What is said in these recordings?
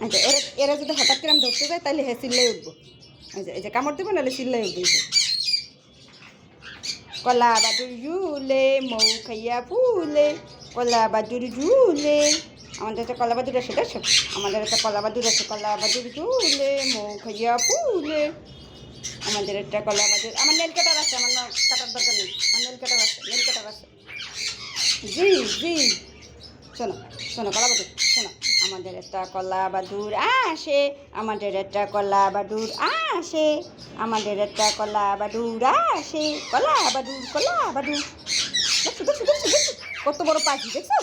আচ্ছা, এরা এরা যদি হঠাৎ করে আমি ধরতে যাই তাহলে হ্যাঁ চিল্লাই উঠবো। এই যে কামড় দেবো নাহলে চিল্লাই উঠবে। এই যে কলা বাদুর ঝুলে মৌ খাইয়া ফুলে, কলা বাদুর ঝুলে। আমাদের একটা কলা বাদুর আছে দেখছো, আমাদের একটা কলা বাদুর আছে। কলা বাদুর ঝুলে মৌ খাইয়া ফুলে, আমাদের একটা কলা বাদুর। আমার নেল কাটার আছে, আমার কাটার দরকার নেই, আমার নেল কাটার আছে, নেল কাটার আছে। জি জি, শোনো শোনো কলা বাদুর শোনো, আমাদের একটা কলা বাদুর আসে, আমাদের একটা কলা বাদুর আসে, আমাদের একটা কলা বাদুর আসে। কলা বাদুর কলা বাদুর, দেখছো দেখছো দেখছো দেখছো কত বড় পাখি, দেখছো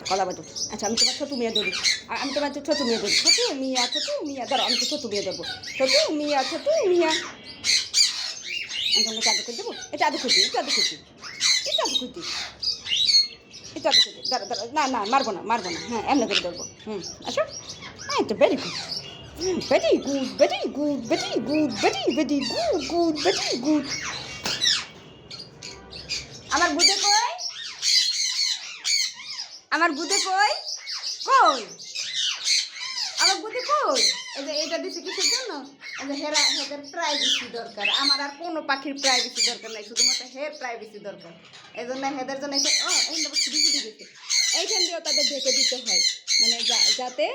কলা বাদুর। আচ্ছা আমি তোমার ছোটু মিয়া ধরি, আমি তোমার ছোটু মিয়া ধরি। ছোটু মিয়া ধরো, আমি তো ছোটু মিয়া ধরবো। ছোটু মিয়া ছোটু মিয়া, আমি তোমাকে চাদু করে দেবো। এটা আদু খুঁজি, এটা আদু খুঁজি, এটা আদু খুঁজি, এটা আদু খুঁজি। দাঁড়া দাঁড়া, না না মারবো না মারবো না, হ্যাঁ এমনি করে ধরবো। আসো, হ্যাঁ তো very good, very good, very good, very good, very very good good, very good. আমার বুদে কই, আমার বুদে কই, কই আমার বুদে কই। এই যে এটা দিছে কিসের জন্য, এই যে হেদের প্রাইভেসি দরকার। আমার আর কোনো পাখির প্রাইভেসি দরকার নাই, শুধুমাত্র হের প্রাইভেসি দরকার। এই জন্য হেদের জন্য ছুটি ছুটি গেছে, এইখান দিয়েও তাদের ঢেকে দিতে হয়, মানে যাতে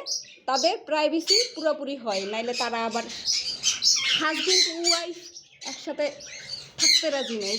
তাদের প্রাইভেসি পুরোপুরি হয়, নাইলে তারা আবার হাজবেন্ড ওয়াইফ একসাথে থাকতে রাজি নেই।